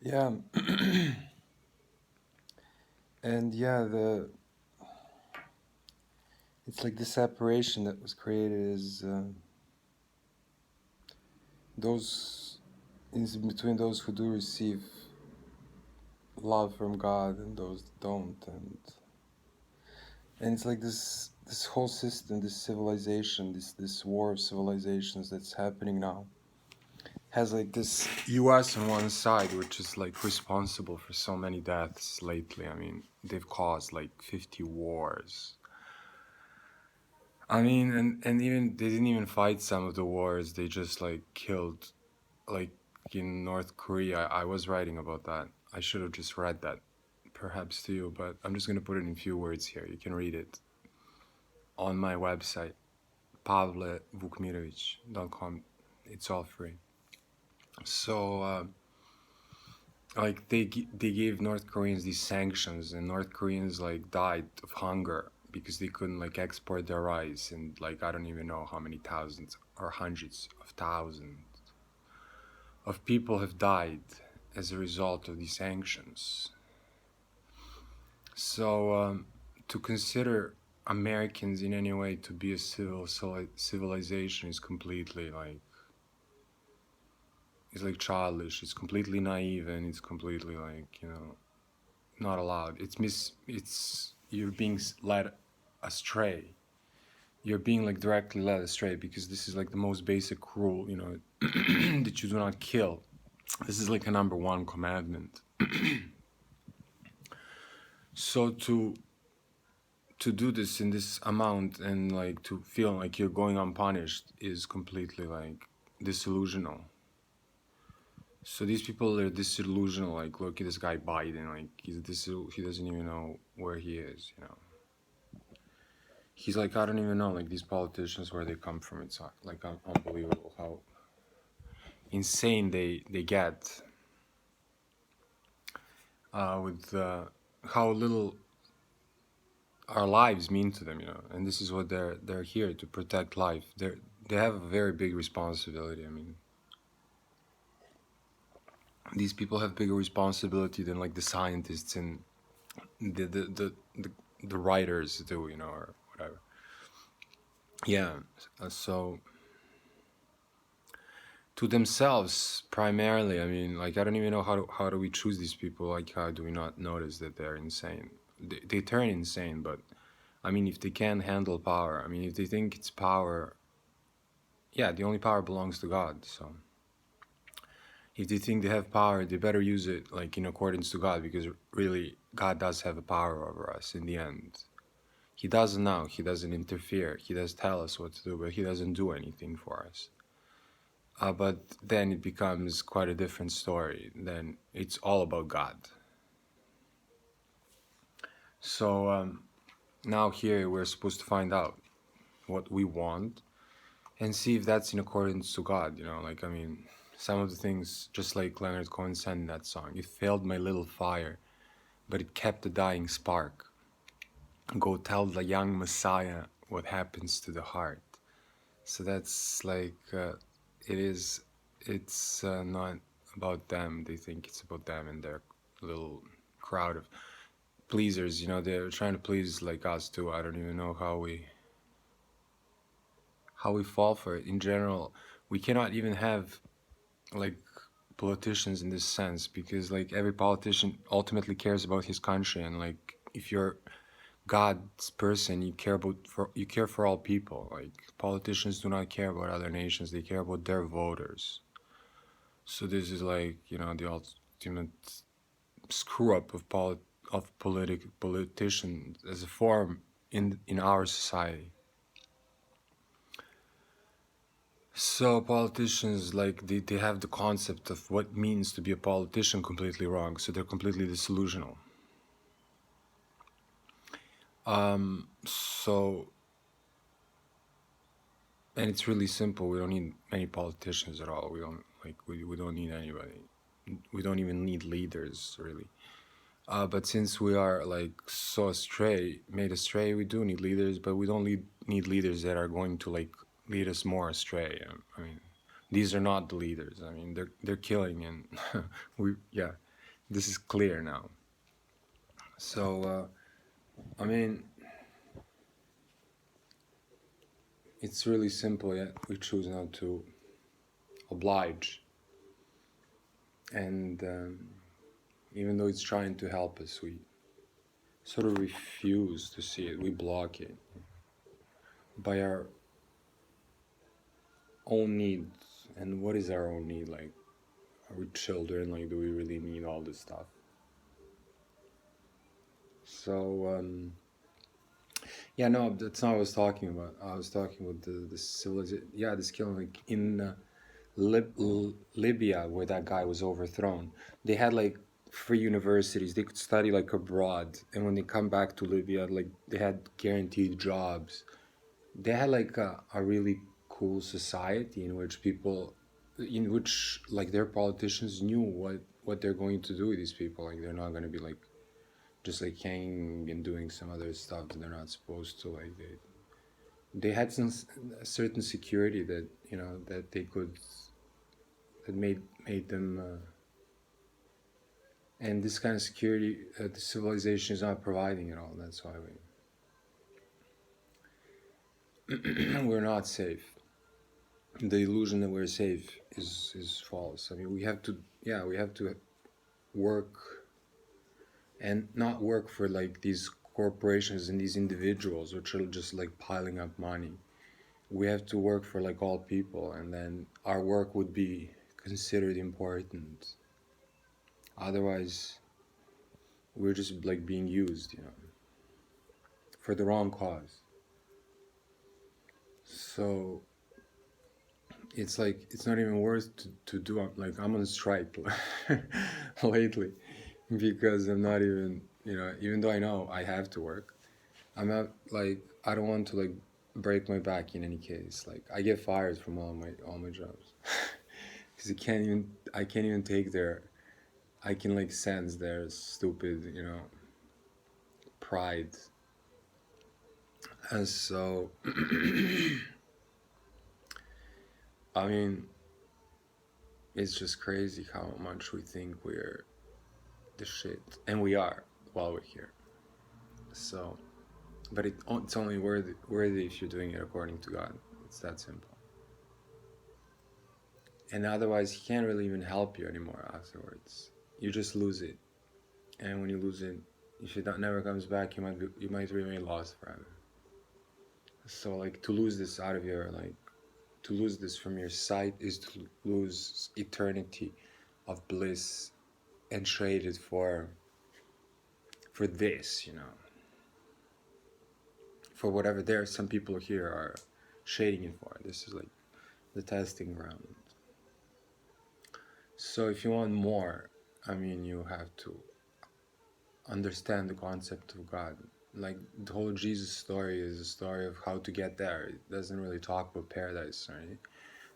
Yeah, and yeah, it's like the separation that was created is those is between those who do receive love from God and those that don't, and it's like this whole system, this civilization, this war of civilizations that's happening now has like this US on one side, which is like responsible for so many deaths lately. I mean, they've caused like 50 wars. I mean, and even they didn't even fight some of the wars. They just like killed, like in North Korea. I was writing about that. I should have just read that, perhaps to you, but I'm just gonna put it in few words here. You can read it on my website, pavlevukmirovich.com. It's all free. So, like they gave North Koreans these sanctions, and North Koreans like died of hunger because they couldn't like export their rice, and like I don't even know how many thousands or hundreds of thousands of people have died as a result of these sanctions. So to consider Americans in any way to be a civilization is completely like, it's like childish. It's completely naive, and it's completely like, you know, not allowed. It's you're being led astray. You're being like directly led astray, because this is like the most basic rule, you know, that you do not kill. This is like a number one commandment. So to do this in this amount and like to feel like you're going unpunished is completely like disillusional. So these people are disillusional. Like, look at this guy Biden. Like he doesn't even know where he is. You know, he's like, I don't even know. Like these politicians, where they come from. It's like unbelievable how insane they get with how little our lives mean to them. You know, and this is what they're here to protect life. They have a very big responsibility. I mean, these people have bigger responsibility than like the scientists and the writers do, you know, or whatever. Yeah. So to themselves primarily. I mean, like I don't even know how do we choose these people. Like how do we not notice that they're insane? They turn insane, but I mean, if they can't handle power, I mean, if they think it's power, yeah, the only power belongs to God. So if they think they have power, they better use it like in accordance to God, because really God does have a power over us in the end. He doesn't now, he doesn't interfere, he does tell us what to do, but he doesn't do anything for us. But then it becomes quite a different story. Then it's all about God. So now here we're supposed to find out what we want and see if that's in accordance to God. You know, like I mean, some of the things, just like Leonard Cohen said in that song, it failed my little fire, but it kept the dying spark. Go tell the young Messiah what happens to the heart. So that's like, it's not about them. They think it's about them and their little crowd of pleasers. You know, they're trying to please like us too. I don't even know how we fall for it. In general, we cannot even have like politicians in this sense, because like every politician ultimately cares about his country, and like if you're God's person, you care for all people. Like politicians do not care about other nations; they care about their voters. So this is like, you know, the ultimate screw up of politicians as a form in our society. So politicians, like they have the concept of what it means to be a politician completely wrong. So they're completely disillusional. So, and it's really simple. We don't need many politicians at all. We don't need anybody. We don't even need leaders really. But since we are like so made astray, we do need leaders, but we don't need leaders that are going to like lead us more astray. I mean, these are not the leaders. I mean, they're killing, and yeah. This is clear now. So, I mean, it's really simple, yet we choose not to oblige. And even though it's trying to help us, we sort of refuse to see it. We block it by our own needs. And what is our own need? Like, are we children? Like, do we really need all this stuff? So, yeah, no, that's not what I was talking about. I was talking about the civilization. Yeah, this killing, like in Libya, where that guy was overthrown. They had like free universities. They could study like abroad, and when they come back to Libya, like they had guaranteed jobs. They had like a really cool society in which people, in which like their politicians knew what they're going to do with these people. Like they're not going to be like just like hanging and doing some other stuff that they're not supposed to. Like they had some certain security that that they could, that made them and this kind of security the civilization is not providing at all. That's why we're not safe. The illusion that we're safe is false. I mean, we have to, yeah, we have to work, and not work for like these corporations and these individuals which are just like piling up money. We have to work for like all people, and then our work would be considered important. Otherwise, we're just like being used, for the wrong cause. So it's like it's not even worth to do. Like I'm on strike lately because I'm not even, even though I know I have to work, I'm not like, I don't want to like break my back in any case. Like I get fired from all my jobs because I can't even take their, I can like sense their stupid, pride. And so I mean, it's just crazy how much we think we're the shit, and we are while we're here. So, but it's only worthy if you're doing it according to God. It's that simple. And otherwise, He can't really even help you anymore afterwards. You just lose it, and when you lose it, if it never comes back, you might remain lost forever. So, like, to lose this out of your, like, to lose this from your sight is to lose eternity of bliss and trade it for this, for whatever there some people here are shading it for. This is like the testing ground. So if you want more, I mean, you have to understand the concept of God. Like the whole Jesus story is a story of how to get there. It doesn't really talk about paradise or anything,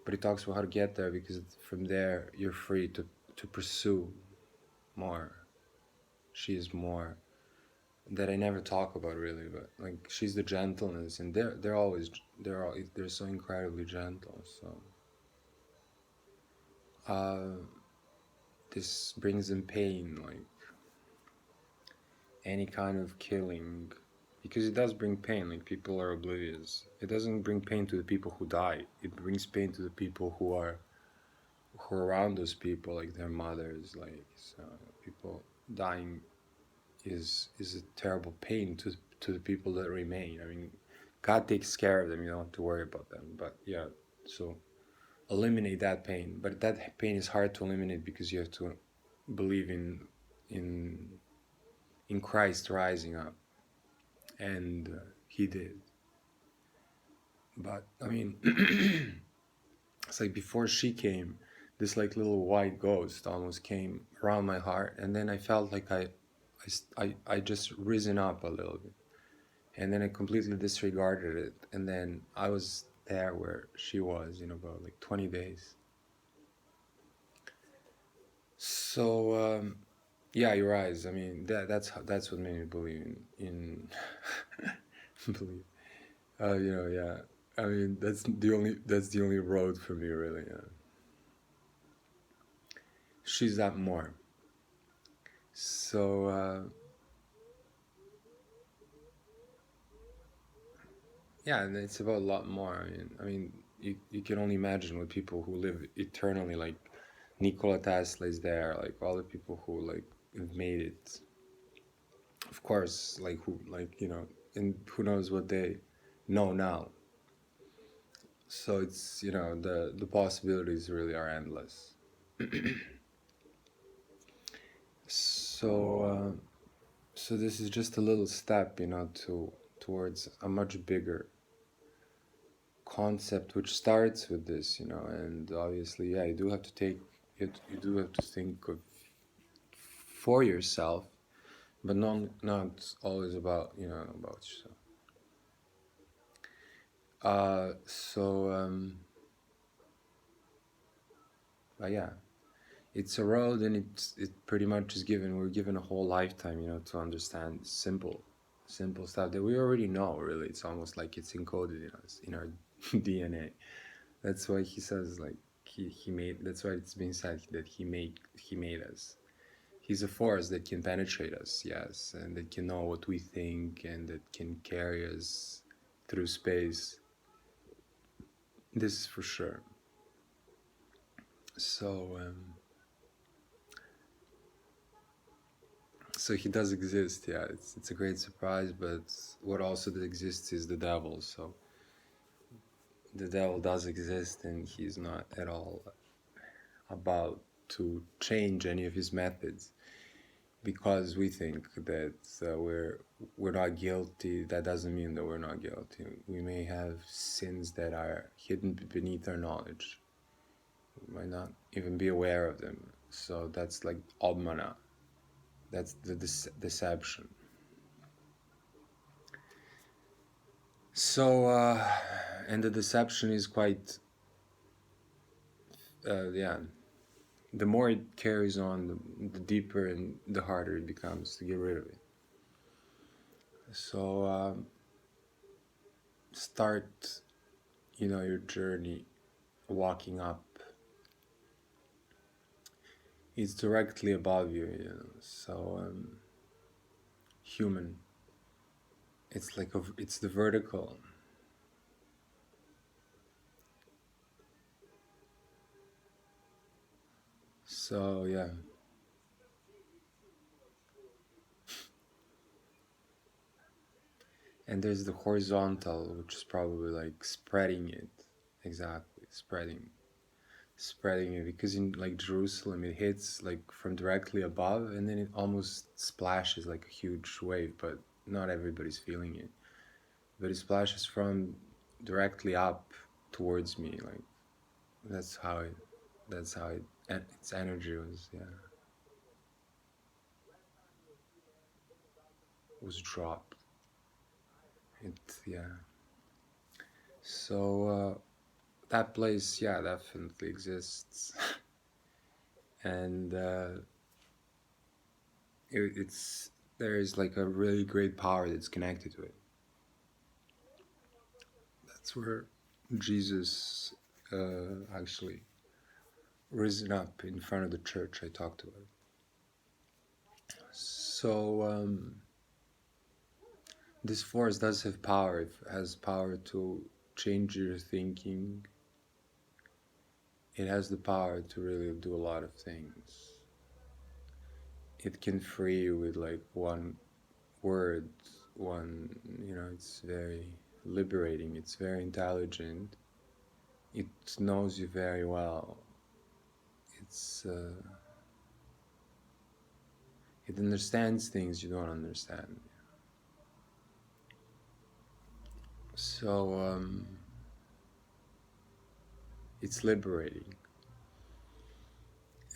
but it talks about how to get there, because from there you're free to pursue more. She is more that I never talk about really, but like she's the gentleness, and they're so incredibly gentle. So this brings them pain, like any kind of killing, because it does bring pain. Like people are oblivious. It doesn't bring pain to the people who die. It brings pain to the people who are around those people, like their mothers. Like so people dying is a terrible pain to the people that remain. I mean, God takes care of them. You don't have to worry about them. But yeah, so eliminate that pain. But that pain is hard to eliminate because you have to believe in Christ rising up, and He did. But I mean, it's like before she came, this like little white ghost almost came around my heart, and then I felt like I just risen up a little bit, and then I completely disregarded it, and then I was there where she was, about like 20 days. So yeah, your eyes. I mean, that's what made me believe in believe. Yeah. I mean, that's the only road for me, really. Yeah. She's that more. So yeah, and it's about a lot more. I mean, you can only imagine with people who live eternally, like Nikola Tesla is there, like all the people who like have made it. Of course, like who, like and who knows what they know now. So it's the possibilities really are endless. So so this is just a little step, towards a much bigger concept, which starts with this, and obviously, yeah, you do have to take it. You do have to think of for yourself, but not always about about yourself. But yeah, it's a road, and it pretty much is given. We're given a whole lifetime, to understand simple stuff that we already know. Really, it's almost like it's encoded in us, in our DNA. That's why he says, like, he made. That's why it's been said that he made us. He's a force that can penetrate us, yes, and that can know what we think, and that can carry us through space. This is for sure. So so he does exist, yeah. It's a great surprise, but what also exists is the devil. So the devil does exist, and he's not at all about to change any of his methods because we think that we're not guilty. That doesn't mean that we're not guilty. We may have sins that are hidden beneath our knowledge. We might not even be aware of them. So that's like obmana. That's the deception. So and the deception is quite yeah, the more it carries on, the deeper and the harder it becomes to get rid of it. So start your journey walking up. It's directly above you, so human. It's like it's the vertical. So yeah. And there's the horizontal, which is probably like spreading it. Exactly, spreading it, because in like Jerusalem it hits like from directly above, and then it almost splashes like a huge wave, but not everybody's feeling it. But it splashes from directly up towards me, like that's how it its energy was dropped. It Yeah. So that place, yeah, definitely exists. And it's there is like a really great power that's connected to it. That's where Jesus actually risen up in front of the church. I talked about it. So this force does have power. It has power to change your thinking. It has the power to really do a lot of things. It can free you with like one word, it's very liberating. It's very intelligent. It knows you very well. It understands things you don't understand. So it's liberating,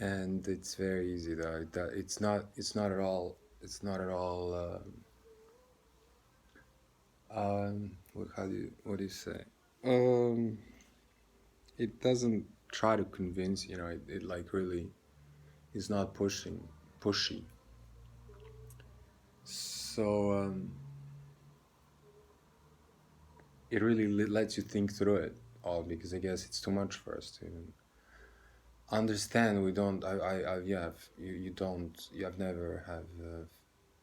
and it's very easy though. It's not at all. It's not at all. What do you say? Um, it doesn't try to convince. It like really is not pushy. So it really lets you think through it all, because I guess it's too much for us to even understand. We don't. Yeah. You don't. You have never have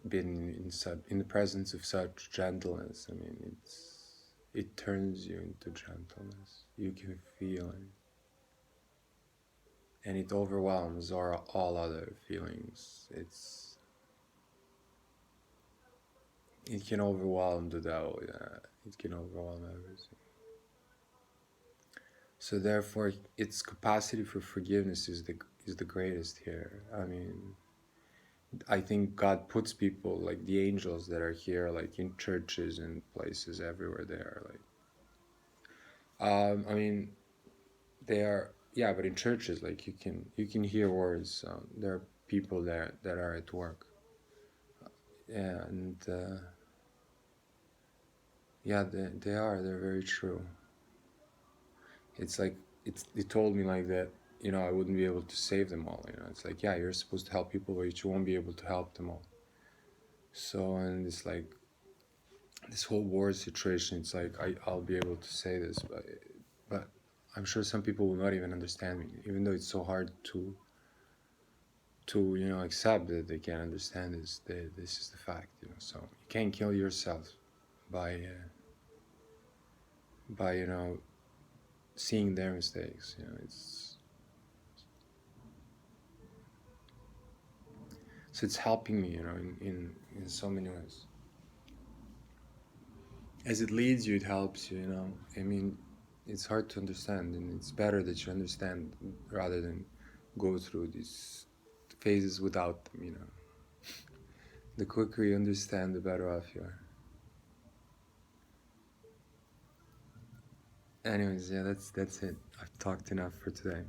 been in such in the presence of such gentleness. I mean, it turns you into gentleness. You can feel it, and it overwhelms all other feelings. It can overwhelm the devil. Yeah, it can overwhelm everything. So therefore, its capacity for forgiveness is the greatest here. I mean, I think God puts people like the angels that are here, like in churches and places everywhere. They are like, I mean, they are, yeah, but in churches, like you can hear words. There are people there that are at work, yeah, and yeah, they are. They're very true. It's like it told me like that. You know, I wouldn't be able to save them all. You know, it's like, yeah, you're supposed to help people, but you won't be able to help them all. So, and it's like this whole war situation. It's like I'll be able to say this, but I'm sure some people will not even understand me, even though it's so hard to accept that they can't understand this. This is the fact. So you can't kill yourself by seeing their mistakes. It's helping me, in so many ways. As it leads you, it helps you. I mean, it's hard to understand, and it's better that you understand rather than go through these phases without them. The quicker you understand, the better off you are. Anyways, yeah, that's it. I've talked enough for today.